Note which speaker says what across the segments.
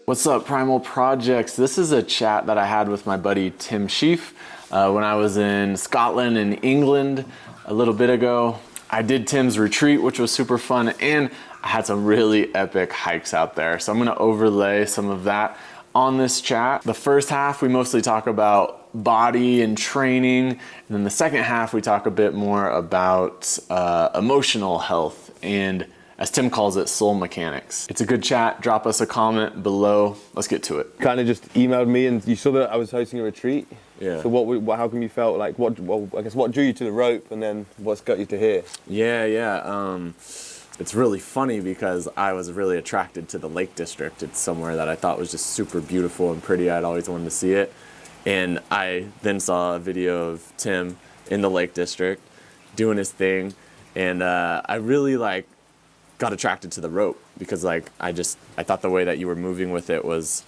Speaker 1: What's up, Primal Projects? This is a chat that I had with my buddy Tim Shieff when I was in Scotland and England a little bit ago. I did Tim's retreat, which was super fun, and I had some really epic hikes out there. So I'm gonna overlay some of that on this chat. The first half, we mostly talk about body and training, and then the second half, we talk a bit more about emotional health and, as Tim calls it, soul mechanics. It's a good chat. Drop us a comment below. Let's get to it.
Speaker 2: Kind of just emailed me, and you saw that I was hosting a retreat.
Speaker 1: Yeah.
Speaker 2: So how come you felt like, I guess what drew you to the rope, and then what's got you to here?
Speaker 1: Yeah. It's really funny because I was really attracted to the Lake District. It's somewhere that I thought was just super beautiful and pretty. I'd always wanted to see it. And I then saw a video of Tim in the Lake District doing his thing. And I really got attracted to the rope because I thought the way that you were moving with it was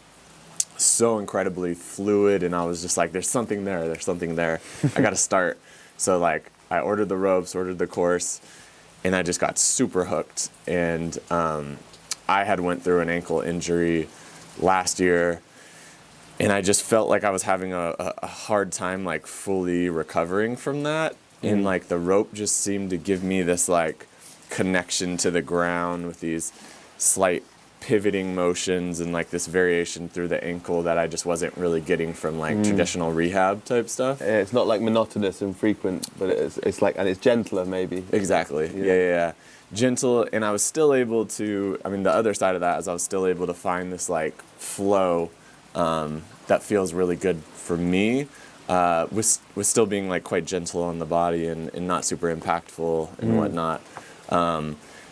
Speaker 1: so incredibly fluid, and I was just like, there's something there, I gotta start. So I ordered the ropes, ordered the course, and I just got super hooked. And I had went through an ankle injury last year, and I just felt like I was having a hard time fully recovering from that. And the rope just seemed to give me this connection to the ground with these slight pivoting motions and this variation through the ankle that I just wasn't really getting from traditional rehab type stuff.
Speaker 2: Yeah, it's not monotonous and frequent, but it's and it's gentler maybe.
Speaker 1: Exactly. Yeah. Gentle, and I was still able to, the other side of that is I was still able to find this flow that feels really good for me, with still being quite gentle on the body and not super impactful and whatnot.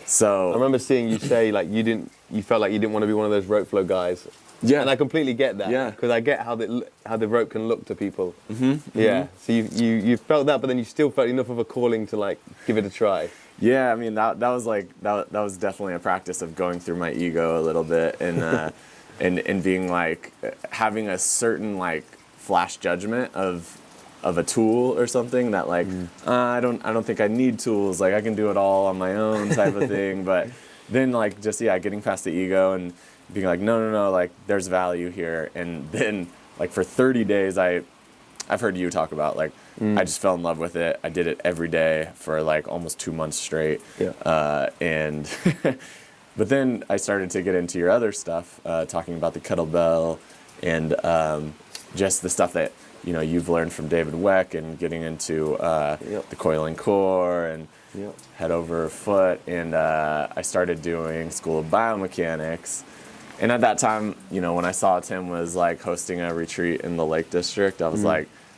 Speaker 1: So
Speaker 2: I remember seeing you say you felt like you didn't want to be one of those rope flow guys.
Speaker 1: Yeah,
Speaker 2: and I completely get that.
Speaker 1: Yeah,
Speaker 2: because I get how the rope can look to people. Yeah, so you felt that, but then you still felt enough of a calling to give it a try.
Speaker 1: Yeah, that was definitely a practice of going through my ego a little bit and and being having a certain flash judgment of a tool or something that I don't think I need tools, I can do it all on my own type of thing. But then getting past the ego and being no, there's value here. And then for 30 days I've heard you talk about I just fell in love with it. I did it every day for almost 2 months straight. Yeah. And but then I started to get into your other stuff, talking about the kettlebell and just the stuff that you've learned from David Weck, and getting into the coiling core and head over foot. And I started doing School of Biomechanics. And at that time, when I saw Tim was hosting a retreat in the Lake District, I was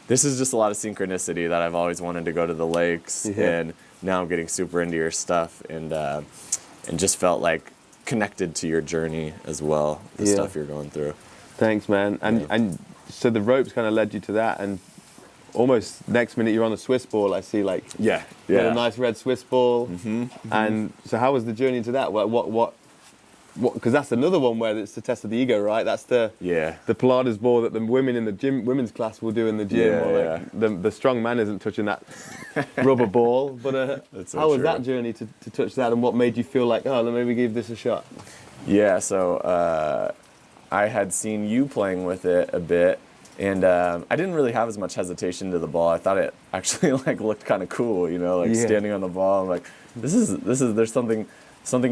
Speaker 1: this is just a lot of synchronicity that I've always wanted to go to the lakes. And now I'm getting super into your stuff, and just felt connected to your journey as well, the stuff you're going through.
Speaker 2: Thanks, man. And so the ropes kind of led you to that, and almost next minute you're on a Swiss ball. I see a nice red Swiss ball. And so how was the journey to that? What? Because that's another one where it's the test of the ego, right? That's the Pilates ball that the women in the gym, women's class will do in the gym. The strong man isn't touching that rubber ball. But how was that journey to touch that, and what made you feel let me give this a shot?
Speaker 1: Yeah, so I had seen you playing with it a bit, and I didn't really have as much hesitation to the ball. I thought it actually looked kind of cool, standing on the ball. I'm this is there's something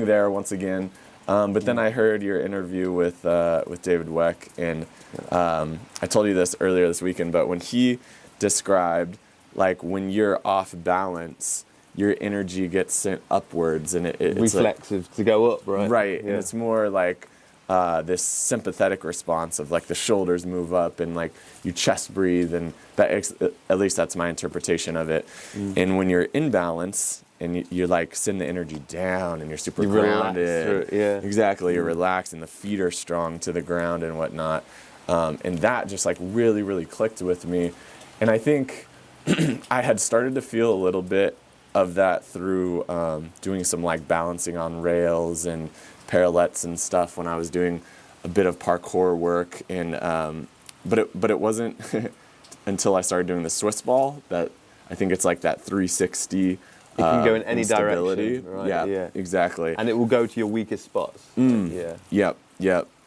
Speaker 1: there once again. But then I heard your interview with David Weck, and I told you this earlier this weekend, but when he described when you're off balance, your energy gets sent upwards, and it's
Speaker 2: reflexive to go up, right?
Speaker 1: Right, yeah. And it's more this sympathetic response of the shoulders move up, and you chest breathe, and that at least that's my interpretation of it. And when you're in balance, and you send the energy down, and you're super grounded. Exactly, you're relaxed, and the feet are strong to the ground and whatnot. And that just really, really clicked with me. And I think I had started to feel a little bit of that through doing some balancing on rails and parallettes and stuff when I was doing a bit of parkour work. And but it wasn't until I started doing the Swiss ball that I think it's that 360
Speaker 2: It can go in any
Speaker 1: stability.
Speaker 2: direction, right?
Speaker 1: Yeah, exactly.
Speaker 2: And it will go to your weakest spots.
Speaker 1: Yep.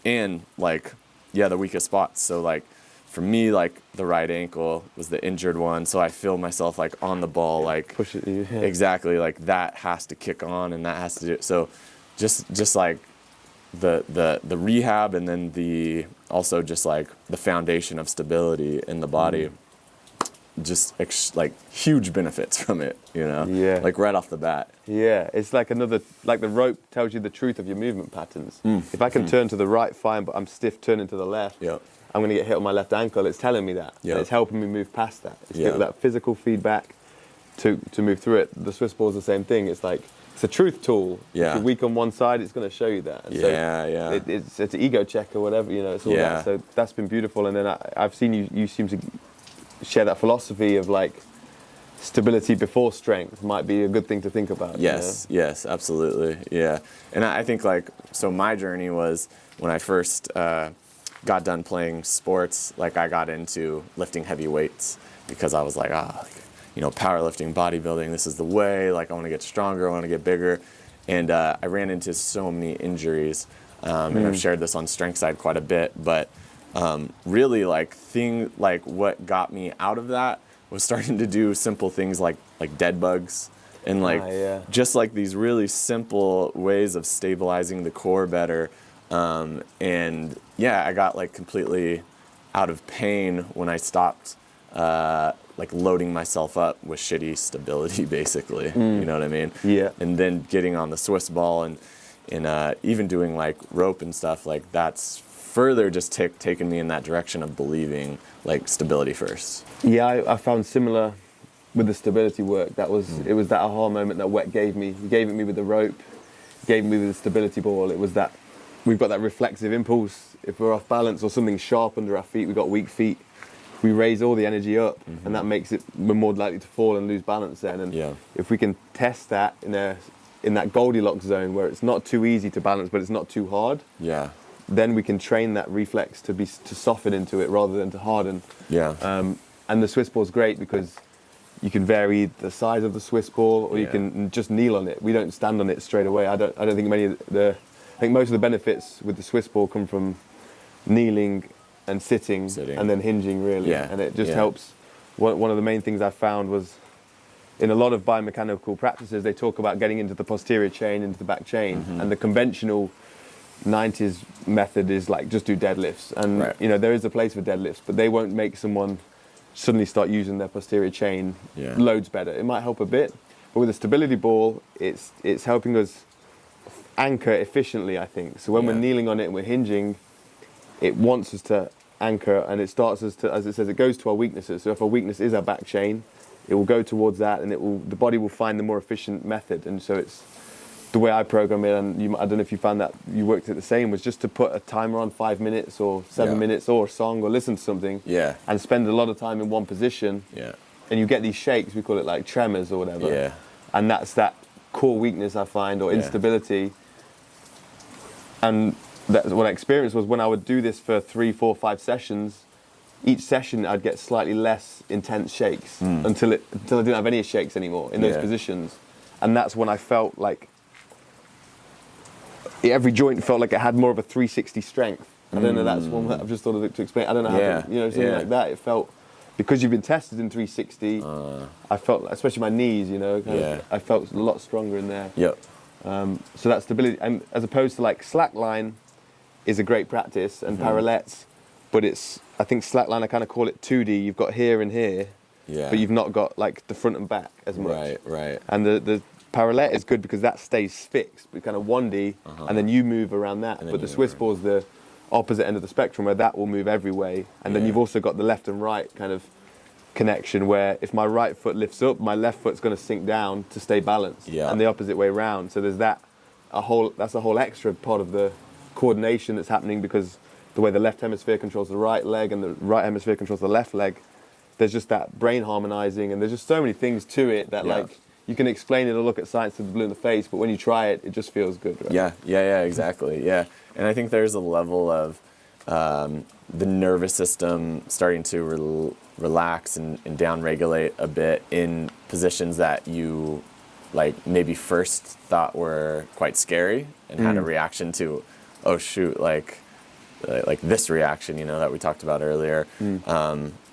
Speaker 1: And like, the weakest spots. So like, for me, like the right ankle was the injured one. So I feel myself like on the ball, like
Speaker 2: push it. Yeah.
Speaker 1: Exactly. Like that has to kick on, and that has to do. So just like the rehab, and then also just like the foundation of stability in the body. Just like huge benefits from it, like right off the bat.
Speaker 2: Yeah, it's like like the rope tells you the truth of your movement patterns. If I can turn to the right, fine, but I'm stiff turning to the left, I'm going to get hit on my left ankle. It's telling me that. And it's helping me move past that. It's getting that physical feedback to move through it. The Swiss ball is the same thing. It's like, it's a truth tool.
Speaker 1: Yeah.
Speaker 2: If you're weak on one side, it's going to show you that. And so it's an ego check or whatever, it's all that. So that's been beautiful. And then I've seen you seem to share that philosophy of like stability before strength might be a good thing to think about.
Speaker 1: Yes, absolutely. Yeah. And I think like, so my journey was when I first got done playing sports, like I got into lifting heavy weights because I was like, powerlifting, bodybuilding, this is the way, like I want to get stronger, I want to get bigger. And I ran into so many injuries, and I've shared this on Strength Side quite a bit, but really like what got me out of that was starting to do simple things like dead bugs and just like these really simple ways of stabilizing the core better. And I got like completely out of pain when I stopped like loading myself up with shitty stability, basically. You know what I mean?
Speaker 2: Yeah.
Speaker 1: And then getting on the Swiss ball and even doing like rope and stuff, like that's further just taken me in that direction of believing like stability first.
Speaker 2: Yeah, I found similar with the stability work. It was that aha moment that Weck gave me. He gave it me with the rope, gave me with the stability ball. It was that we've got that reflexive impulse. If we're off balance or something sharp under our feet, we've got weak feet. We raise all the energy up, and that makes we're more likely to fall and lose balance then. And if we can test that in that Goldilocks zone where it's not too easy to balance, but it's not too hard.
Speaker 1: Yeah.
Speaker 2: Then we can train that reflex to soften into it rather than to harden.
Speaker 1: Yeah.
Speaker 2: And the Swiss ball is great because you can vary the size of the Swiss ball, or you can just kneel on it. We don't stand on it straight away. I don't think I think most of the benefits with the Swiss ball come from kneeling and sitting. And then hinging, really.
Speaker 1: Yeah.
Speaker 2: And it just helps. One of the main things I found was in a lot of biomechanical practices, they talk about getting into the posterior chain, into the back chain, and the conventional 90s method is like just do deadlifts, and there is a place for deadlifts, but they won't make someone suddenly start using their posterior chain loads better. It might help a bit, but with a stability ball, it's helping us anchor efficiently, I think. So when we're kneeling on it and we're hinging, it wants us to anchor, and it starts us to, as it says, it goes to our weaknesses. So if our weakness is our back chain, it will go towards that, and the body will find the more efficient method. And so it's the way I program it, and I don't know if you found that you worked it the same, was just to put a timer on 5 minutes or 7 minutes, or a song, or listen to something, and spend a lot of time in one position, and you get these shakes. We call it like tremors or whatever, and that's that core weakness I find, or instability. And that's what I experienced was when I would do this for 3, 4, 5 sessions, each session I'd get slightly less intense shakes until I didn't have any shakes anymore in those positions. And that's when I felt like every joint felt like it had more of a 360 strength. I don't know, that's one that I've just thought of it to explain. I don't know how to, something like that. It felt, because you've been tested in 360, I felt, especially my knees, I felt a lot stronger in there. So that stability, and as opposed to like slackline is a great practice, and parallettes, but I think slackline, I kind of call it 2D. You've got here and here, but you've not got like the front and back as much.
Speaker 1: Right.
Speaker 2: And the parallette is good because that stays fixed, but kind of 1D, and then you move around that. But the Swiss ball is the opposite end of the spectrum, where that will move every way. And then you've also got the left and right kind of connection, where if my right foot lifts up, my left foot's going to sink down to stay balanced, and the opposite way around. So there's that's a whole extra part of the coordination that's happening, because the way the left hemisphere controls the right leg and the right hemisphere controls the left leg, there's just that brain harmonizing, and there's just so many things to it that like you can explain it or look at science to the blue in the face, but when you try it, it just feels good, right?
Speaker 1: Yeah, exactly. And I think there's a level of the nervous system starting to relax and down-regulate a bit in positions that you like maybe first thought were quite scary and had a reaction to, oh shoot, like this reaction, you know, that we talked about earlier.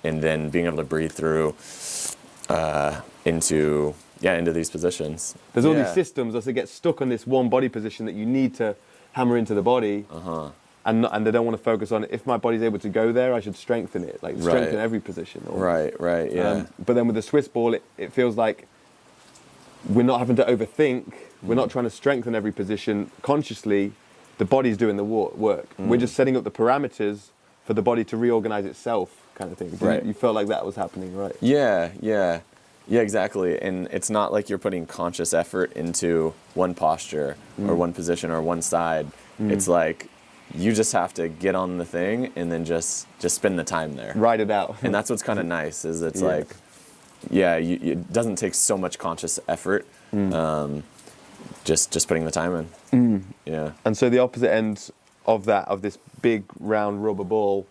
Speaker 1: And then being able to breathe through into these positions.
Speaker 2: There's all these systems as they get stuck on this one body position that you need to hammer into the body. And they don't want to focus on, if my body's able to go there, I should strengthen it, like strengthen every position.
Speaker 1: Right, yeah.
Speaker 2: But then with the Swiss ball, it feels like we're not having to overthink. We're not trying to strengthen every position consciously. The body's doing the work. We're just setting up the parameters for the body to reorganize itself, kind of thing.
Speaker 1: Right.
Speaker 2: You felt like that was happening, right?
Speaker 1: Yeah, exactly. And it's not like you're putting conscious effort into one posture or one position or one side. It's like you just have to get on the thing and then just spend the time there.
Speaker 2: Ride it out.
Speaker 1: And that's what's kind of nice, is it's like, it doesn't take so much conscious effort. Just putting the time in. Yeah.
Speaker 2: And so the opposite end of this big round rubber ball,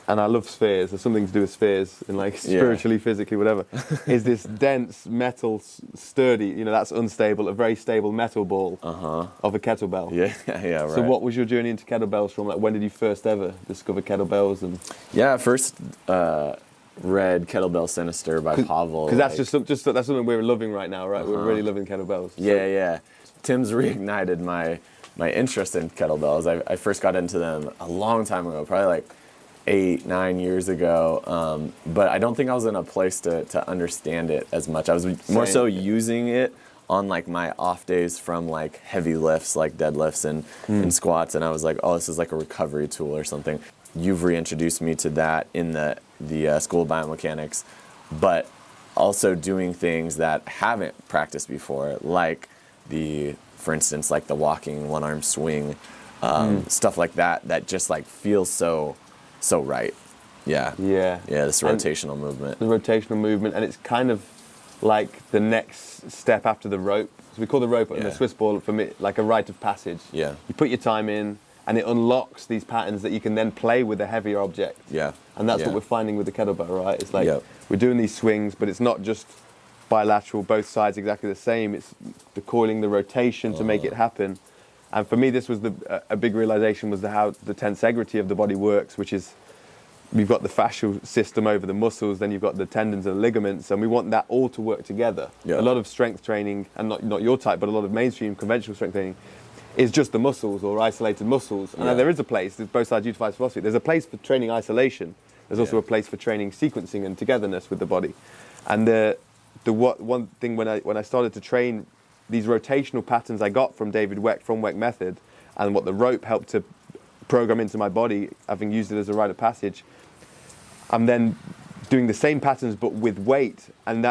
Speaker 2: and I love spheres, there's something to do with spheres, and like spiritually, physically, whatever, is this dense metal, sturdy, you know, that's unstable, a very stable metal ball of a kettlebell.
Speaker 1: Yeah, right.
Speaker 2: So what was your journey into kettlebells from? Like, when did you first ever discover kettlebells? And
Speaker 1: first read Kettlebell Sinister by Pavel.
Speaker 2: Because that's just that's something we're loving right now, right? We're really loving kettlebells. So.
Speaker 1: Yeah. Tim's reignited my interest in kettlebells. I first got into them a long time ago, probably like 8-9 years ago. But I don't think I was in a place to understand it as much. I was more so using it on like my off days from like heavy lifts, like deadlifts and squats. And I was like, oh, this is like a recovery tool or something. You've reintroduced me to that in the School of Biomechanics, but also doing things that haven't practiced before, like for instance, like the walking one-arm swing, stuff like that just like feels so right. Yeah, this rotational movement.
Speaker 2: The rotational movement, and it's kind of like the next step after the rope. So we call the rope in the Swiss ball, for me, like a rite of passage.
Speaker 1: Yeah.
Speaker 2: You put your time in, and it unlocks these patterns that you can then play with a heavier object.
Speaker 1: Yeah.
Speaker 2: And that's what we're finding with the kettlebell, right? It's like we're doing these swings, but it's not just bilateral, both sides exactly the same. It's the coiling, the rotation to make it happen. And for me, this was a big realization, was how the tensegrity of the body works, which is, you've got the fascial system over the muscles, then you've got the tendons and ligaments, and we want that all to work together. A lot of strength training, and not your type, but a lot of mainstream conventional strength training, is just the muscles or isolated muscles. And there is a place, both sides utilize philosophy, there's a place for training isolation. There's also a place for training sequencing and togetherness with the body. And one thing when I started to train these rotational patterns I got from David Weck, from Weck Method, and what the rope helped to program into my body, having used it as a rite of passage, I'm then doing the same patterns but with weight, and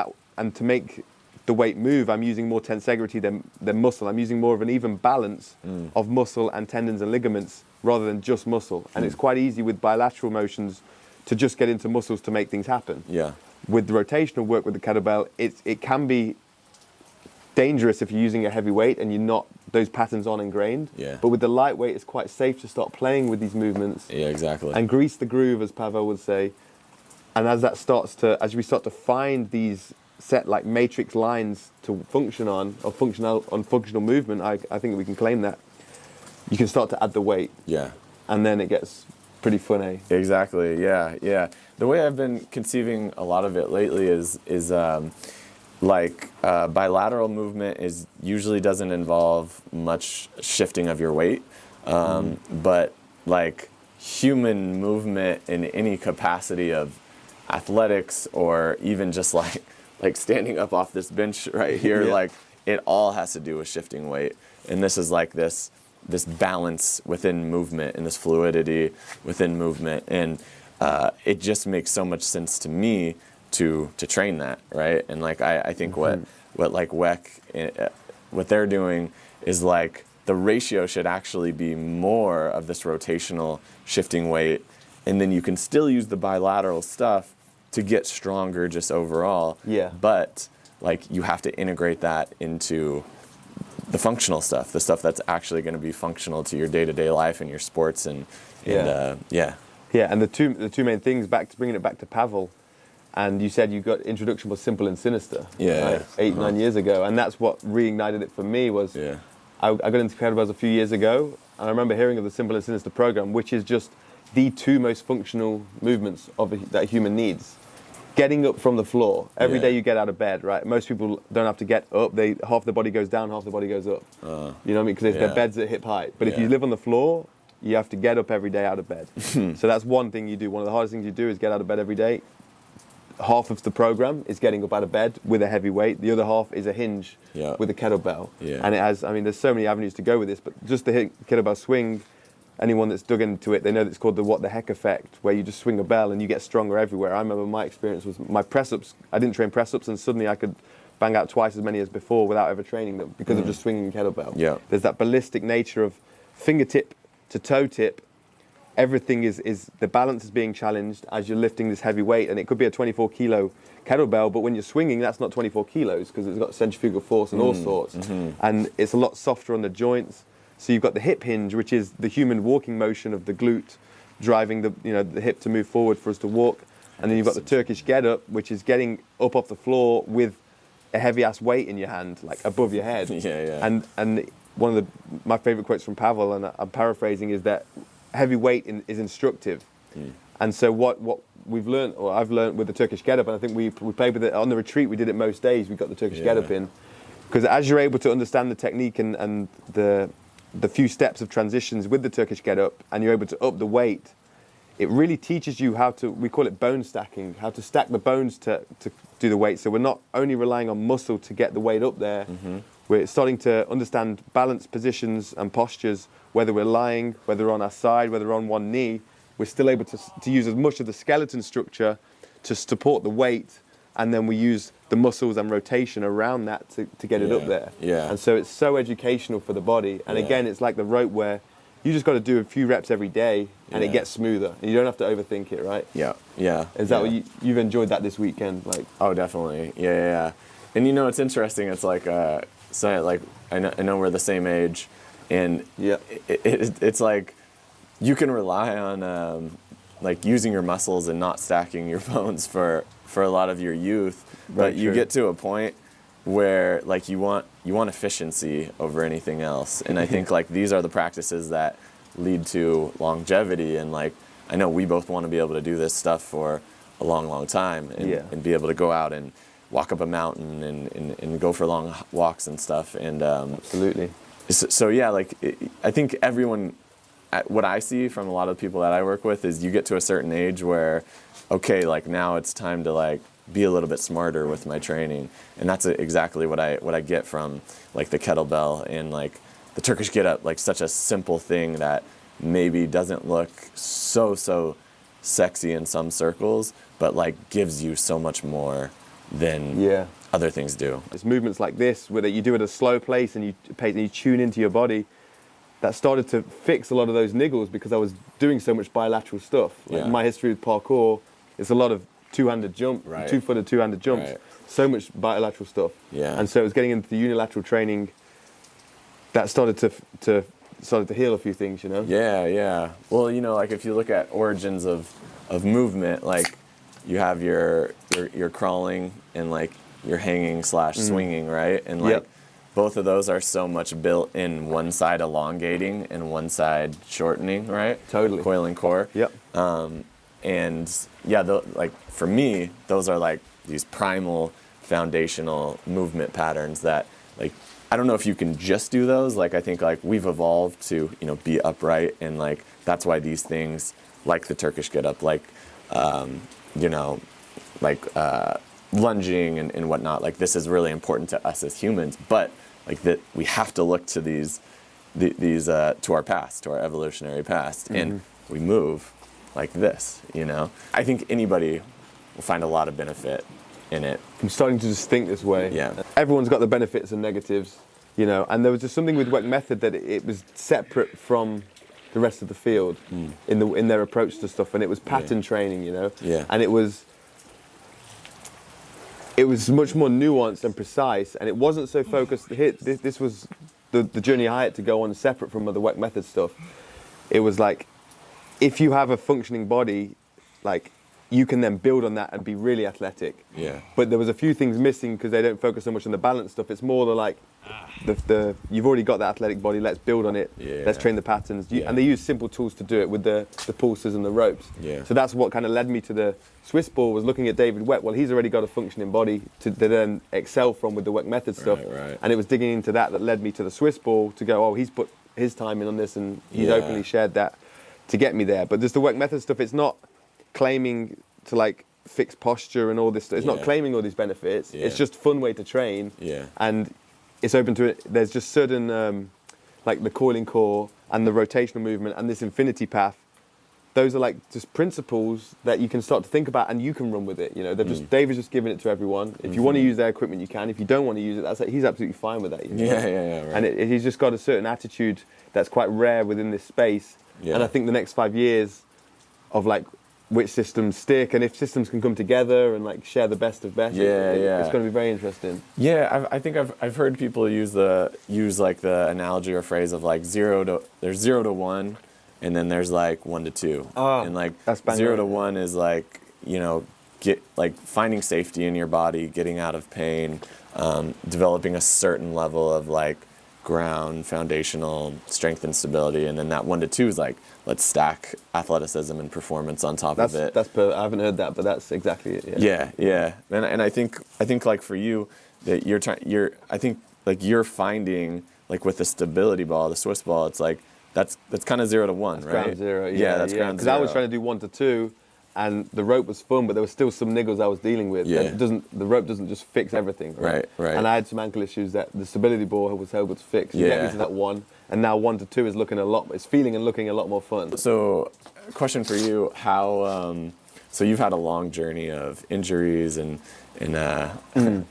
Speaker 2: to make the weight move, I'm using more tensegrity than muscle. I'm using more of an even balance of muscle and tendons and ligaments rather than just muscle. And it's quite easy with bilateral motions to just get into muscles to make things happen.
Speaker 1: Yeah.
Speaker 2: With the rotational work with the kettlebell, it can be dangerous if you're using a heavy weight and you're not, those patterns aren't ingrained.
Speaker 1: Yeah.
Speaker 2: But with the lightweight, it's quite safe to start playing with these movements.
Speaker 1: Yeah, exactly.
Speaker 2: And grease the groove, as Pavel would say. And as we start to find these set like matrix lines to function on, or functional movement, I think we can claim that you can start to add the weight.
Speaker 1: Yeah.
Speaker 2: And then it gets pretty funny.
Speaker 1: Exactly. Yeah. The way I've been conceiving a lot of it lately is bilateral movement usually doesn't involve much shifting of your weight, but like human movement in any capacity of athletics, or even just like standing up off this bench right here, like it all has to do with shifting weight. And this is like this balance within movement and this fluidity within movement. And it just makes so much sense to me to train that, right? And like I think what like Weck, what they're doing is like the ratio should actually be more of this rotational shifting weight, and then you can still use the bilateral stuff to get stronger just overall. Yeah. But like you have to integrate that into the functional stuff, the stuff that's actually going to be functional to your day-to-day life and your sports and. And the two main things, bringing it back to Pavel,
Speaker 2: And you said you got introduction was simple and sinister.
Speaker 1: Yeah.
Speaker 2: Right? 8, 9 years ago. And that's what reignited it for me was, I got into kettlebells a few years ago, and I remember hearing of the simple and sinister program, which is just the 2 most functional movements that a human needs. Getting up from the floor. Every day you get out of bed, right? Most people don't have to get up. Half the body goes down, half the body goes up. You know what I mean? Because their bed's at hip height. But if you live on the floor, you have to get up every day out of bed. So that's one thing you do. One of the hardest things you do is get out of bed every day. Half of the program is getting up out of bed with a heavy weight. The other half is a hinge with a kettlebell. And it has, I mean, there's so many avenues to go with this, but just the kettlebell swing, anyone that's dug into it, they know that it's called the what the heck effect, where you just swing a bell and you get stronger everywhere. I remember my experience was my press-ups, I didn't train press-ups, and suddenly I could bang out twice as many as before without ever training them because of just swinging a kettlebell. There's that ballistic nature of fingertip to toe tip. Everything is the balance is being challenged as you're lifting this heavy weight, and it could be a 24 kilo kettlebell, but when you're swinging, that's not 24 kilos because it's got centrifugal force and all sorts, and it's a lot softer on the joints. So you've got the hip hinge, which is the human walking motion of the glute, driving the hip to move forward for us to walk, and then you've got the Turkish get up, which is getting up off the floor with a heavy ass weight in your hand, like above your head. And one of my favorite quotes from Pavel, and I'm paraphrasing, is that heavy weight is instructive. And so what we've learned, or I've learned with the Turkish get up, and I think we played with it on the retreat. We did it most days. We got the Turkish get up in, because as you're able to understand the technique and the few steps of transitions with the Turkish get up, and you're able to up the weight, it really teaches you how to, we call it bone stacking, how to stack the bones to do the weight. So we're not only relying on muscle to get the weight up there, we're starting to understand balance positions and postures, whether we're lying, whether we're on our side, whether we're on one knee. We're still able to use as much of the skeleton structure to support the weight, and then we use the muscles and rotation around that to get it up there. And so it's so educational for the body. And again, it's like the rope where you just got to do a few reps every day and it gets smoother. And you don't have to overthink it, right? Is that what you've enjoyed that this weekend? Like,
Speaker 1: oh, definitely. And it's interesting. It's like, so like I know we're the same age, and it's like you can rely on like using your muscles and not stacking your bones for a lot of your youth, but you get to a point where like you want efficiency over anything else, and I think like these are the practices that lead to longevity. And like I know we both want to be able to do this stuff for a long time, and be able to go out and walk up a mountain and go for long walks and stuff. And
Speaker 2: absolutely.
Speaker 1: So I think everyone, what I see from a lot of people that I work with is you get to a certain age where, okay, like now it's time to like be a little bit smarter with my training, and that's exactly what I get from like the kettlebell and like the Turkish get up, like such a simple thing that maybe doesn't look so sexy in some circles, but like gives you so much more than other things do.
Speaker 2: It's movements like this where you do it at a slow pace and you tune into your body, that started to fix a lot of those niggles, because I was doing so much bilateral stuff. Like my history with parkour, it's a lot of two-handed jump, two-footed two-handed jumps, so much bilateral stuff. And so it was getting into the unilateral training that started to heal a few things, you know?
Speaker 1: Well, like if you look at origins of movement, like you have your crawling and like your hanging / swinging, right? And like both of those are so much built in one side elongating and one side shortening, right?
Speaker 2: Totally.
Speaker 1: Coil and core. And like for me, those are like these primal foundational movement patterns that like, I don't know if you can just do those. Like I think like we've evolved to, be upright, and like that's why these things like the Turkish get up, like lunging and whatnot, like this is really important to us as humans, but like that we have to look to these to our past, to our evolutionary past, and we move like this, I think anybody will find a lot of benefit in it.
Speaker 2: I'm starting to just think this way. Everyone's got the benefits and negatives, and there was just something with Weck method that it was separate from the rest of the field in their approach to stuff, and it was pattern training, and it was much more nuanced and precise, and it wasn't so focused. This was the journey I had to go on separate from the Weck method stuff. It was like, if you have a functioning body, like you can then build on that and be really athletic.
Speaker 1: Yeah.
Speaker 2: But there was a few things missing because they don't focus so much on the balance stuff. It's more the you've already got that athletic body, let's build on it.
Speaker 1: Yeah.
Speaker 2: Let's train the patterns. And they use simple tools to do it with the pulses and the ropes.
Speaker 1: Yeah.
Speaker 2: So that's what kind of led me to the Swiss ball, was looking at David Weck. Well, he's already got a functioning body to then excel from with the Weck method stuff.
Speaker 1: Right.
Speaker 2: And it was digging into that led me to the Swiss ball to go, he's put his time in on this and he's openly shared that to get me there. But just the Weck method stuff, it's not claiming to like fix posture and all this stuff. It's not claiming all these benefits. It's just a fun way to train.
Speaker 1: Yeah.
Speaker 2: And it's open to it. There's just certain, like the coiling core and the rotational movement and this infinity path. Those are like just principles that you can start to think about and you can run with it. You know, David's just giving it to everyone. If you want to use their equipment, you can. If you don't want to use it, he's absolutely fine with that. You know?
Speaker 1: Right.
Speaker 2: And he's just got a certain attitude that's quite rare within this space.
Speaker 1: Yeah.
Speaker 2: And I think the next 5 years of like which systems stick and if systems can come together and like share the best of best. It's going to be very interesting.
Speaker 1: Yeah, I think I've heard people use like the analogy or phrase of like there's 0 to 1, and then there's like 1 to 2. And like 0 to 1 is like, you know, get like finding safety in your body, getting out of pain, developing a certain level of like ground, foundational strength and stability, and then that 1 to 2 is like, let's stack athleticism and performance on top of it.
Speaker 2: I haven't heard that, but that's exactly it.
Speaker 1: Yeah. And I think like for you that you're finding like with the stability ball, the Swiss ball, it's like that's kind of 0 to 1, right?
Speaker 2: Ground zero.
Speaker 1: That's ground zero.
Speaker 2: Because I was trying to do 1 to 2. And the rope was fun, but there was still some niggles I was dealing with.
Speaker 1: Yeah.
Speaker 2: The rope doesn't just fix everything.
Speaker 1: Right.
Speaker 2: And I had some ankle issues that the stability ball was able to fix. You get me to that 1, and now 1 to 2 is it's feeling and looking a lot more fun.
Speaker 1: So, question for you: how? So you've had a long journey of injuries and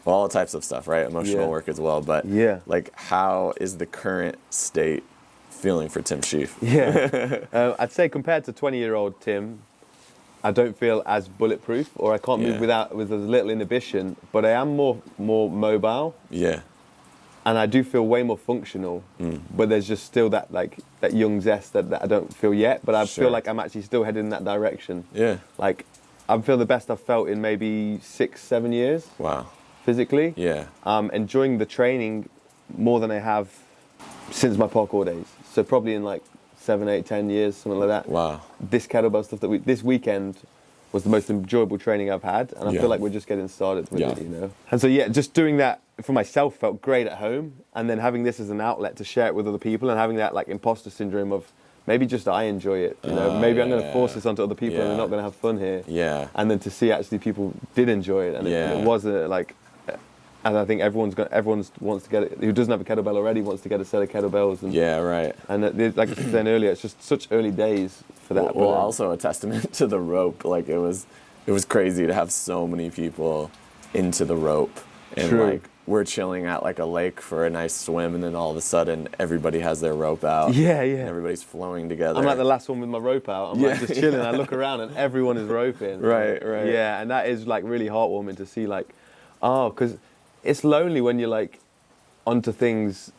Speaker 1: all types of stuff, right? Emotional work as well. But like, how is the current state feeling for Tim Shieff?
Speaker 2: I'd say compared to 20-year-old Tim, I don't feel as bulletproof, or I can't move with as little inhibition, but I am more mobile.
Speaker 1: Yeah.
Speaker 2: And I do feel way more functional, but there's just still that young zest that I don't feel yet, but I feel like I'm actually still heading in that direction.
Speaker 1: Yeah.
Speaker 2: Like, I feel the best I've felt in maybe 6-7 years.
Speaker 1: Wow.
Speaker 2: Physically.
Speaker 1: Yeah.
Speaker 2: Enjoying the training more than I have since my parkour days. So probably in like 7, 8, 10 years, something like that.
Speaker 1: Wow.
Speaker 2: This kettlebell stuff this weekend was the most enjoyable training I've had, and I feel like we're just getting started with it, you know. And so just doing that for myself felt great at home, and then having this as an outlet to share it with other people, and having that like imposter syndrome of maybe just I enjoy it, you know. Maybe I'm going to force this onto other people, and they're not going to have fun here.
Speaker 1: Yeah.
Speaker 2: And then to see actually people did enjoy it, and it was like. And I think everyone wants to get it. Who doesn't have a kettlebell already wants to get a set of kettlebells. And, And like I was saying earlier, it's just such early days for that.
Speaker 1: Well, also a testament to the rope. Like it was crazy to have so many people into the rope. And like we're chilling at like a lake for a nice swim, and then all of a sudden everybody has their rope out.
Speaker 2: Yeah.
Speaker 1: And everybody's flowing together.
Speaker 2: I'm like the last one with my rope out. I'm like just chilling. I look around and everyone is roping.
Speaker 1: Right.
Speaker 2: Yeah, and that is like really heartwarming to see because it's lonely when you're like onto things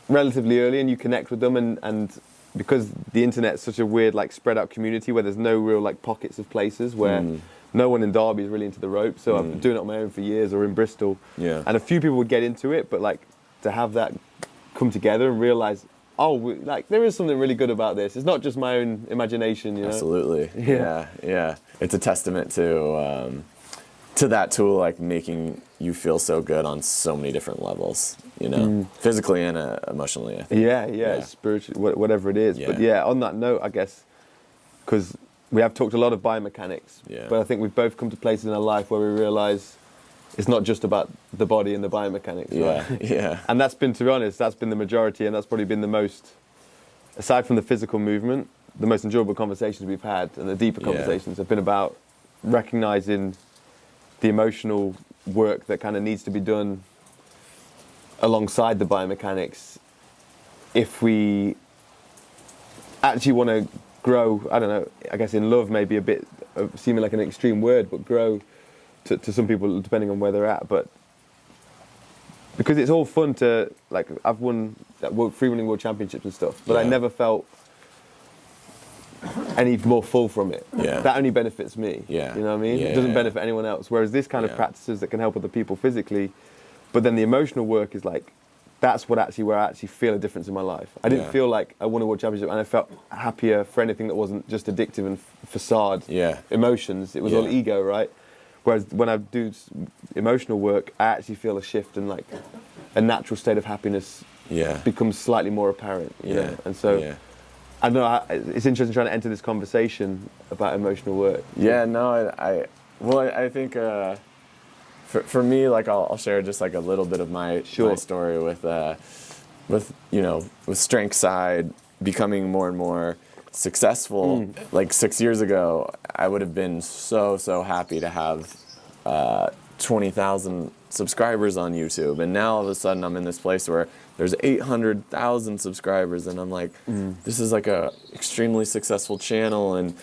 Speaker 2: relatively early and you connect with them and because the internet's such a weird like spread out community where there's no real like pockets of places where no one in Derby is really into the rope. So I've been doing it on my own for years, or in Bristol.
Speaker 1: Yeah.
Speaker 2: And a few people would get into it, but like to have that come together and realize, like there is something really good about this. It's not just my own imagination, you know?
Speaker 1: Absolutely. Yeah. It's a testament to that tool, like making you feel so good on so many different levels, you know, physically and emotionally, I think.
Speaker 2: Yeah. Spiritually, whatever it is. But on that note, I guess, because we have talked a lot of biomechanics, but I think we've both come to places in our life where we realize it's not just about the body and the biomechanics, right?
Speaker 1: Yeah.
Speaker 2: And that's been, to be honest, that's been the majority, and that's probably been the most, aside from the physical movement, the most enjoyable conversations we've had, and the deeper conversations have been about recognizing the emotional work that kind of needs to be done alongside the biomechanics if we actually want to grow, I don't know, I guess in love maybe a bit, seeming like an extreme word, but grow to some people depending on where they're at. But because it's all fun to, like, I've won that free running world championships and stuff, but I never felt any more full from it.
Speaker 1: Yeah.
Speaker 2: That only benefits me.
Speaker 1: Yeah.
Speaker 2: You know what I mean?
Speaker 1: Yeah,
Speaker 2: It doesn't
Speaker 1: yeah.
Speaker 2: benefit anyone else. Whereas this kind of practices that can help other people physically, but then the emotional work is like, that's what actually where I actually feel a difference in my life. I didn't feel like I won a world championship, and I felt happier for anything that wasn't just addictive and facade emotions. It was all ego, right? Whereas when I do emotional work, I actually feel a shift, and like a natural state of happiness becomes slightly more apparent. You know? And so I don't know. It's interesting trying to enter this conversation about emotional work.
Speaker 1: Yeah, no, I think for me, like I'll share just like a little bit of my story with strength side becoming more and more successful. Like 6 years ago, I would have been so happy to have 20,000 subscribers on YouTube, and now all of a sudden I'm in this place where there's 800,000 subscribers, and I'm like, this is like a extremely successful channel, and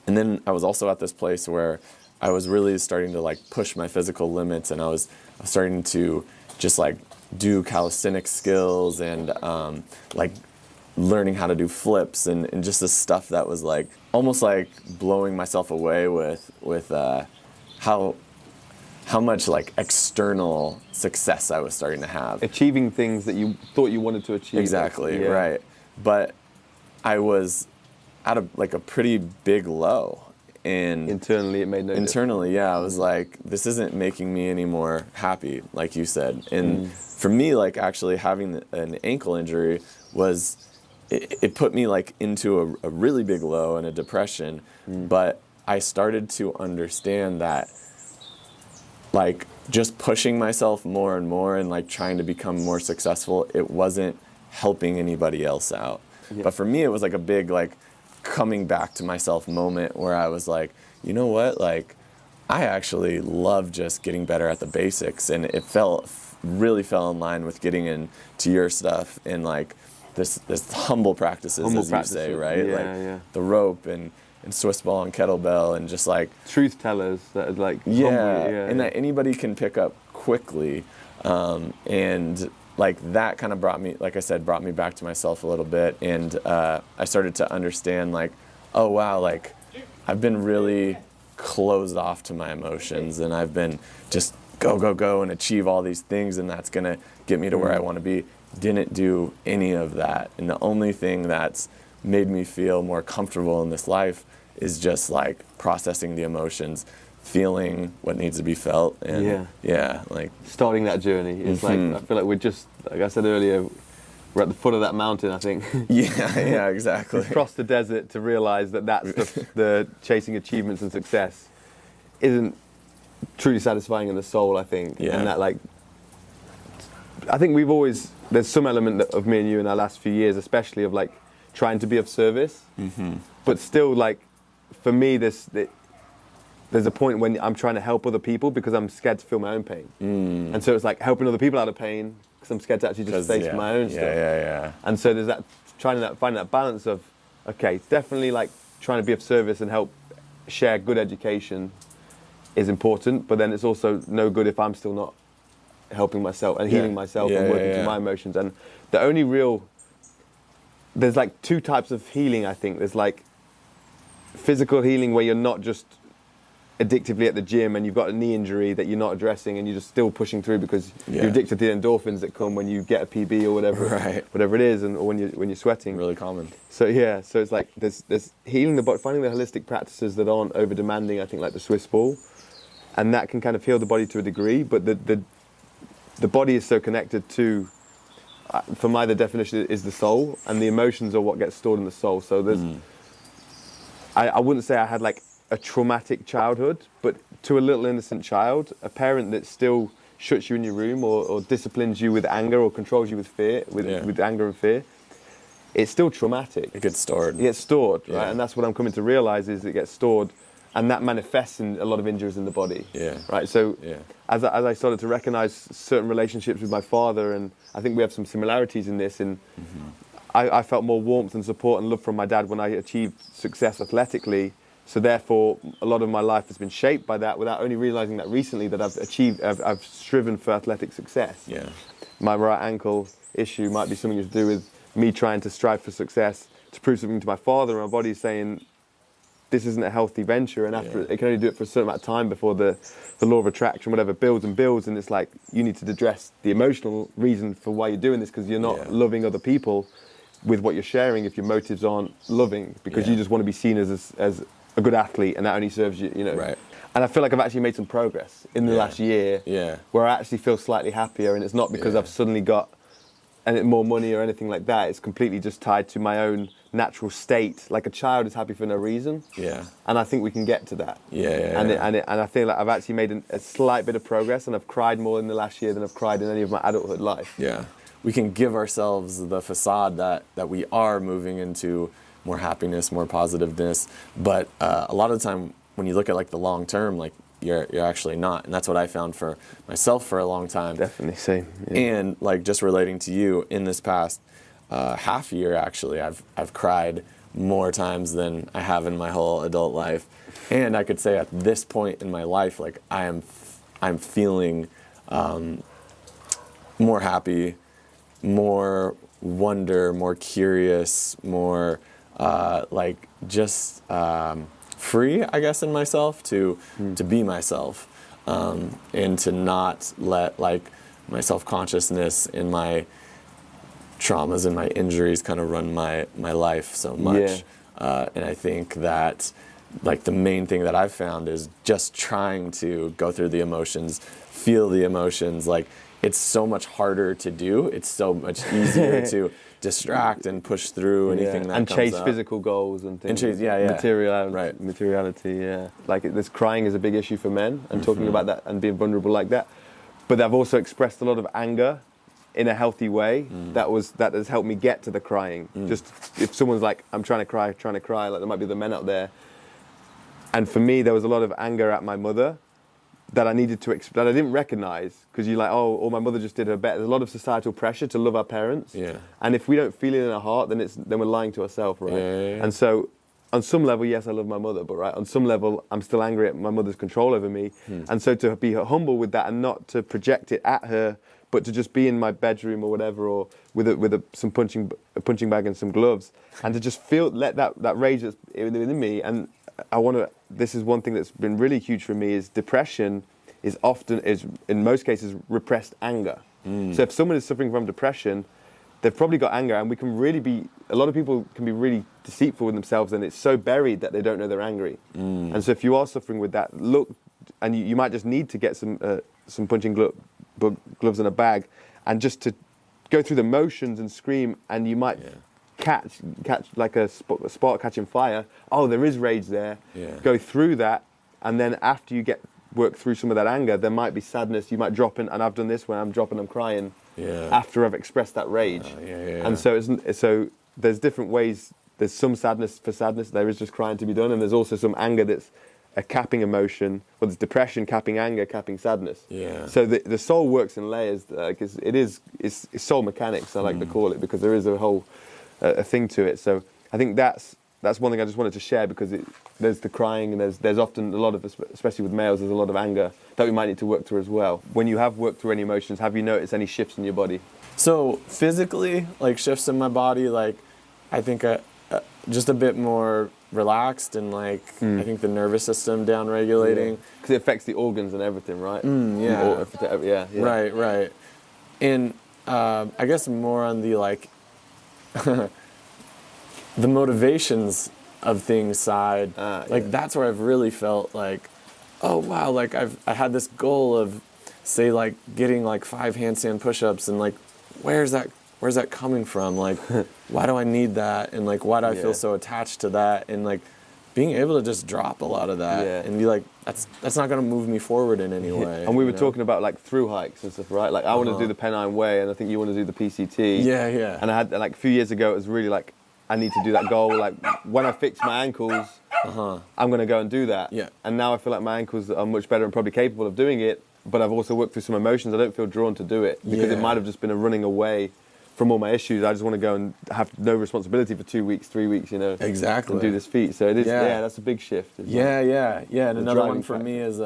Speaker 1: then I was also at this place where I was really starting to like push my physical limits, and I was starting to just like do calisthenics skills and like learning how to do flips and just this stuff that was like almost like blowing myself away with how much like external success I was starting to have.
Speaker 2: Achieving things that you thought you wanted to achieve.
Speaker 1: Exactly, right. But I was at a pretty big low. And
Speaker 2: internally it made no difference.
Speaker 1: Internally, I was like, this isn't making me any more happy, like you said. And for me, like actually having an ankle injury was, it put me like into a really big low and a depression. But I started to understand that like just pushing myself more and more and like trying to become more successful, it wasn't helping anybody else out. But for me, it was like a big like coming back to myself moment where I was like, you know what, like I actually love just getting better at the basics, and it really fell in line with getting into your stuff and like this humble practices, as you say, right? The rope and Swiss ball and kettlebell and just like
Speaker 2: truth tellers that are like
Speaker 1: and that anybody can pick up quickly, and like that kind of brought me back to myself a little bit, and I started to understand like, oh wow, like I've been really closed off to my emotions, and I've been just go and achieve all these things, and that's gonna get me to where I want to be. Didn't do any of that, and the only thing that's made me feel more comfortable in this life is just like processing the emotions, feeling what needs to be felt, and like
Speaker 2: starting that journey is like, I feel like we're just, like I said earlier, we're at the foot of that mountain, I think.
Speaker 1: yeah, exactly.
Speaker 2: We've crossed the desert to realize that that's the chasing achievements and success isn't truly satisfying in the soul, I think. And that like, I think there's some element of me and you in our last few years, especially of like trying to be of service, but still like, for me, there's a point when I'm trying to help other people because I'm scared to feel my own pain. And so it's like helping other people out of pain because I'm scared to actually just face my own stuff. And so there's that, finding that balance of, okay, definitely like trying to be of service and help share good education is important, but then it's also no good if I'm still not helping myself and healing myself and working through my emotions. And there's like two types of healing, I think. There's like physical healing where you're not just addictively at the gym and you've got a knee injury that you're not addressing and you're just still pushing through because you're addicted to the endorphins that come when you get a PB or whatever it is, or when you're sweating.
Speaker 1: Really common.
Speaker 2: So so it's like there's healing the body, finding the holistic practices that aren't over demanding, I think, like the Swiss ball, and that can kind of heal the body to a degree, but the body is so connected to, for my, the definition is the soul, and the emotions are what gets stored in the soul. So there's I wouldn't say I had like a traumatic childhood, but to a little innocent child, a parent that still shuts you in your room or disciplines you with anger or controls you with fear, with anger and fear, it's still traumatic.
Speaker 1: It gets stored.
Speaker 2: It gets stored, right? And that's what I'm coming to realize is it gets stored, and that manifests in a lot of injuries in the body. Right. So as I started to recognize certain relationships with my father, and I think we have some similarities in this, and I felt more warmth and support and love from my dad when I achieved success athletically. So therefore, a lot of my life has been shaped by that, without only realizing that recently that I've striven for athletic success. My right ankle issue might be something to do with me trying to strive for success, to prove something to my father, and my body's saying, this isn't a healthy venture, and after it can only do it for a certain amount of time before the law of attraction, whatever, builds and builds, and it's like, you need to address the emotional reason for why you're doing this, because you're not loving other people with what you're sharing if your motives aren't loving, because you just want to be seen as a good athlete, and that only serves you, you know.
Speaker 1: Right.
Speaker 2: And I feel like I've actually made some progress in the last year, where I actually feel slightly happier, and it's not because I've suddenly got more money or anything like that. It's completely just tied to my own natural state. Like a child is happy for no reason.
Speaker 1: Yeah.
Speaker 2: And I think we can get to that. And I feel like I've actually made a slight bit of progress, and I've cried more in the last year than I've cried in any of my adulthood life.
Speaker 1: Yeah. We can give ourselves the facade that we are moving into more happiness, more positiveness, but a lot of the time when you look at like the long term, like you're actually not, and that's what I found for myself for a long time.
Speaker 2: Definitely, same. Yeah.
Speaker 1: And like just relating to you, in this past half year, actually, I've cried more times than I have in my whole adult life, and I could say at this point in my life, like I'm feeling more happy, more wonder, more curious, more like just free, I guess, in myself to be myself, and to not let like my self-consciousness and my traumas and my injuries kind of run my life so much. And I think that like the main thing that I've found is just trying to go through the emotions, feel the emotions. Like it's so much harder to do. It's so much easier to distract and push through anything that
Speaker 2: and
Speaker 1: comes
Speaker 2: chase
Speaker 1: up.
Speaker 2: Physical goals and things.
Speaker 1: And chase,
Speaker 2: Materiality, yeah. Like this crying is a big issue for men, and talking about that and being vulnerable like that. But I've also expressed a lot of anger in a healthy way. That has helped me get to the crying. Just if someone's like, I'm trying to cry, like there might be the men out there. And for me, there was a lot of anger at my mother that I needed to that I didn't recognize, because you're like, oh, my mother just did her best. There's a lot of societal pressure to love our parents. Yeah. And if we don't feel it in our heart, then we're lying to ourselves, right? Yeah. And so, on some level, yes, I love my mother, but on some level, I'm still angry at my mother's control over me. And so to be humble with that and not to project it at her, but to just be in my bedroom or whatever, or with some a punching bag and some gloves, and to just let that rage that's within me. And this is one thing that's been really huge for me, is depression is in most cases repressed anger. So if someone is suffering from depression, they've probably got anger, and a lot of people can be really deceitful with themselves, and it's so buried that they don't know they're angry. And so if you are suffering with that, look, and you might just need to get some punching gloves and a bag, and just to go through the motions and scream, and you might catch like a spark catching fire. Oh, there is rage there. Go through that, and then after you work through some of that anger, there might be sadness. You might drop in, and I've done this when I'm crying after I've expressed that rage. And so there's different ways. There's some sadness for sadness. There is just crying to be done, and there's also some anger that's a capping emotion. Well, there's depression capping anger, capping sadness. So the soul works in layers. It's soul mechanics, I like to call it, because there is a whole a thing to it. So I think that's one thing I just wanted to share, because there's the crying, and there's often a lot of, especially with males, there's a lot of anger that we might need to work through as well. When you have worked through any emotions, have you noticed any shifts in your body?
Speaker 1: So physically, like shifts in my body, like I think just a bit more relaxed, and like I think the nervous system down regulating,
Speaker 2: because it affects the organs and everything, right?
Speaker 1: Yeah. Right. And I guess more on the like the motivations of things side, that's where I've really felt like, oh wow, like I had this goal of, say, like getting like 5 handstand push-ups, and like where's that coming from? Like why do I need that? And like why do I feel so attached to that? And like being able to just drop a lot of that and be like, that's not gonna move me forward in any way.
Speaker 2: And we were talking about like through hikes and stuff, right? Like I want to do the Pennine Way, and I think you want to do the PCT.
Speaker 1: Yeah.
Speaker 2: And I had like a few years ago, it was really like, I need to do that goal. Like when I fix my ankles, I'm going to go and do that. Yeah. And now I feel like my ankles are much better and probably capable of doing it, but I've also worked through some emotions. I don't feel drawn to do it, because it might have just been a running away from all my issues. I just want to go and have no responsibility for 2 weeks, 3 weeks,
Speaker 1: Exactly.
Speaker 2: And do this feat. So it is, that's a big shift.
Speaker 1: Yeah. And another one for me is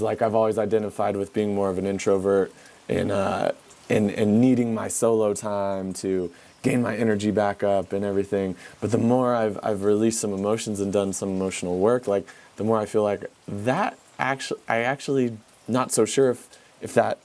Speaker 1: like I've always identified with being more of an introvert, and needing my solo time to gain my energy back up and everything. But the more I've released some emotions and done some emotional work, like the more I feel like I actually not so sure if that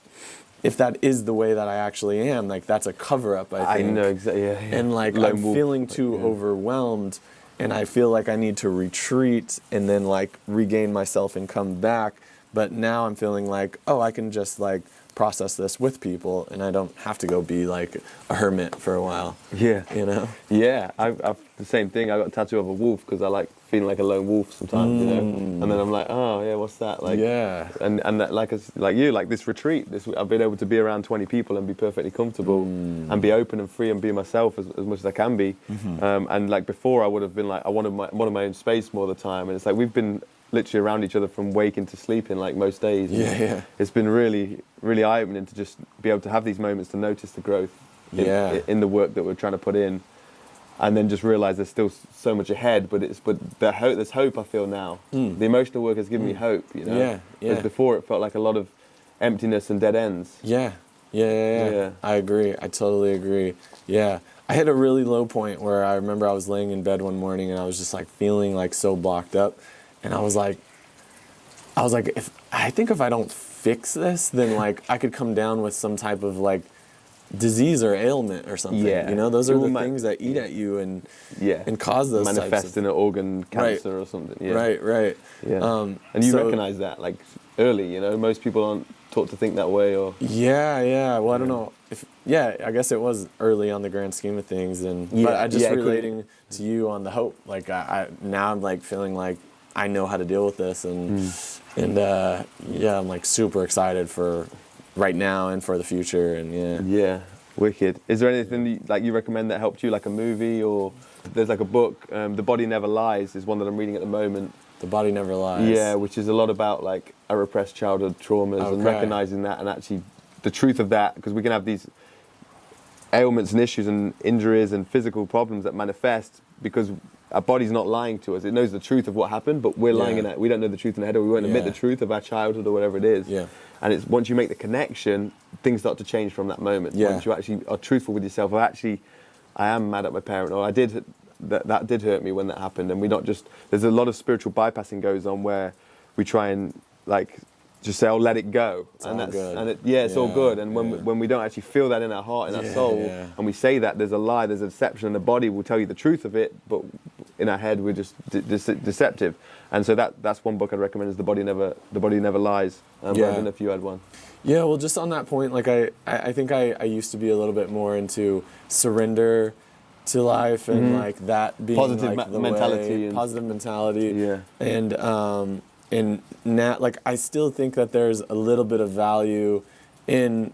Speaker 1: is the way that I actually am. Like that's a cover up, I think.
Speaker 2: I know exactly. Yeah, yeah.
Speaker 1: And like I'm feeling too overwhelmed, and I feel like I need to retreat and then like regain myself and come back. But now I'm feeling like, oh, I can just like process this with people, and I don't have to go be like a hermit for a while.
Speaker 2: Yeah.
Speaker 1: You know?
Speaker 2: Yeah, I've the same thing. I got a tattoo of a wolf because I like feeling like a lone wolf sometimes, you know. And then I'm like, oh yeah, what's that? Like,
Speaker 1: yeah.
Speaker 2: And that like you, like this retreat. I've been able to be around 20 people and be perfectly comfortable and be open and free and be myself as much as I can be. And like before, I would have been like, I wanted my own space more of the time. And it's like we've been literally around each other from waking to sleeping like most days.
Speaker 1: Yeah.
Speaker 2: It's been really, really eye-opening to just be able to have these moments to notice the growth in the work that we're trying to put in, and then just realize there's still so much ahead. But there's hope I feel now. The emotional work has given me hope, you know.
Speaker 1: Yeah.
Speaker 2: Because before it felt like a lot of emptiness and dead ends.
Speaker 1: Yeah. I agree. I totally agree. Yeah. I hit a really low point where I remember I was laying in bed one morning and I was just like feeling like so blocked up. And I was like, if I don't fix this, then like I could come down with some type of like disease or ailment or something.
Speaker 2: Yeah.
Speaker 1: You know, those are the things that eat at you and cause those
Speaker 2: manifest in an organ cancer or something. Yeah.
Speaker 1: Right.
Speaker 2: Yeah. And you recognize that like early. You know, most people aren't taught to think that way. Or
Speaker 1: Well, I don't know if I guess it was early on the grand scheme of things, but I just relating to you on the hope. Like I now I'm like feeling like I know how to deal with this, and I'm like super excited for right now and for the future, and
Speaker 2: yeah, wicked. Is there anything you recommend that helped you, like a movie, or there's like a book, The Body Never Lies is one that I'm reading at the moment.
Speaker 1: The Body Never Lies.
Speaker 2: Yeah, which is a lot about like our repressed childhood traumas and recognizing that, and actually the truth of that, because we can have these ailments and issues and injuries and physical problems that manifest because our body's not lying to us. It knows the truth of what happened, but we're lying in it. We don't know the truth in our head, or we won't admit the truth of our childhood or whatever it is.
Speaker 1: Yeah.
Speaker 2: And it's once you make the connection, things start to change from that moment. Yeah. Once you actually are truthful with yourself, I am mad at my parent, or that did hurt me when that happened. And there's a lot of spiritual bypassing goes on where we try and like just say, oh, let it go. It's all good. And when we don't actually feel that in our heart, in our soul, and we say that, there's a lie, there's a deception, and the body will tell you the truth of it, but in our head we're just deceptive. And so that's one book I'd recommend, is The Body Never Lies. I don't know if you had one. Yeah,
Speaker 1: well, just on that point, like I think I used to be a little but more into surrender to life and like that being
Speaker 2: positive
Speaker 1: like
Speaker 2: mentality,
Speaker 1: positive mentality. And now, like, I still think that there's a little bit of value in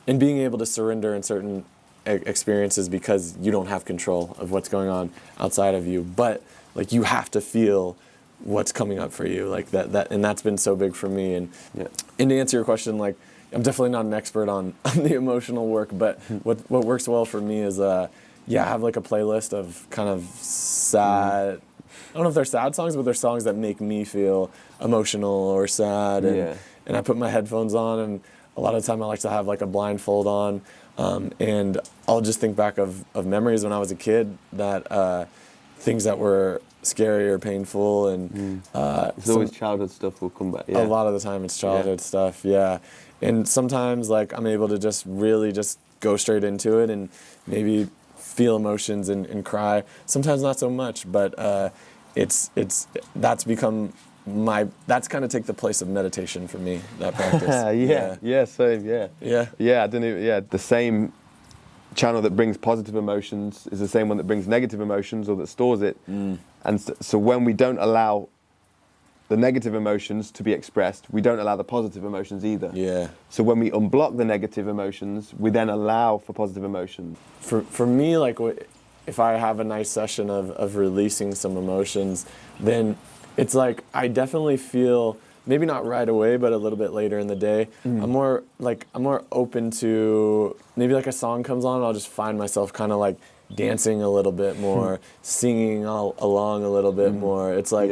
Speaker 1: being able to surrender in certain experiences because you don't have control of what's going on outside of you. But like, you have to feel what's coming up for you, like that, and that's been so big for me. And to answer your question, like, I'm definitely not an expert on the emotional work, but what works well for me is I have like a playlist of kind of sad. I don't know if they're sad songs, but they're songs that make me feel emotional or sad. And I put my headphones on, and a lot of the time I like to have like a blindfold on, and I'll just think back of memories when I was a kid, that things that were scary or painful, and
Speaker 2: it's always childhood stuff will come back.
Speaker 1: A lot of the time it's childhood stuff, and sometimes like I'm able to just really just go straight into it and maybe feel emotions and cry. Sometimes not so much, but that's become that's kind of take the place of meditation for me, that practice.
Speaker 2: Same. The same channel that brings positive emotions is the same one that brings negative emotions, or that stores it. And so when we don't allow the negative emotions to be expressed, we don't allow the positive emotions either. So when we unblock the negative emotions, we then allow for positive emotions.
Speaker 1: For me, like, if I have a nice session of releasing some emotions, then it's like I definitely feel, maybe not right away, but a little bit later in the day, I'm more open to, maybe like a song comes on, and I'll just find myself kind of like dancing a little bit more, singing along a little bit more. It's like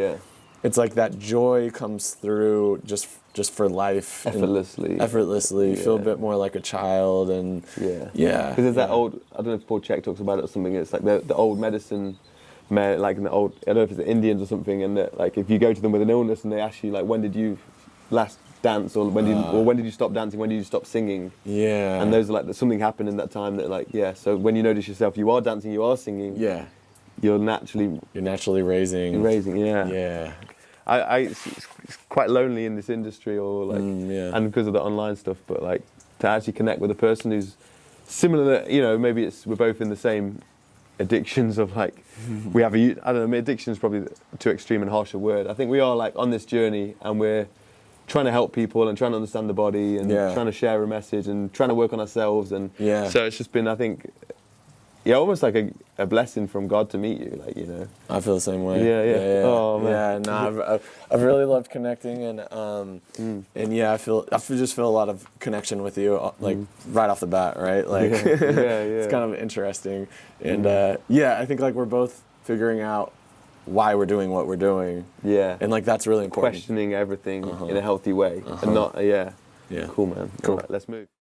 Speaker 1: it's like that joy comes through just for life.
Speaker 2: Effortlessly.
Speaker 1: You feel a bit more like a child, and
Speaker 2: yeah. Because there's that old, I don't know if Paul Chek talks about it or something, it's like the old medicine, like in the old, I don't know if it's the Indians or something, and that, like if you go to them with an illness and they ask you like, when did you last dance, or when did you stop dancing, when did you stop singing?
Speaker 1: Yeah.
Speaker 2: And those are like, something happened in that time that like, so when you notice yourself, you are dancing, you are singing.
Speaker 1: Yeah.
Speaker 2: You're naturally raising.
Speaker 1: Yeah.
Speaker 2: It's quite lonely in this industry, or like, and because of the online stuff, but like to actually connect with a person who's similar, you know, maybe we're both in the same addictions of like, we have I don't know, addiction is probably too extreme and harsh a word. I think we are like on this journey, and we're trying to help people and trying to understand the body, and trying to share a message and trying to work on ourselves, and so it's just been, I think, almost like a blessing from God to meet you, like, you know.
Speaker 1: I feel the same way.
Speaker 2: Yeah. Oh man.
Speaker 1: Yeah, no, I've really loved connecting, and I just feel a lot of connection with you, like right off the bat, right? Like, it's kind of interesting, and I think like we're both figuring out why we're doing what we're doing. Yeah. And like that's really important.
Speaker 2: Questioning everything in a healthy way, and not cool, man.
Speaker 1: Cool.
Speaker 2: All right, let's move.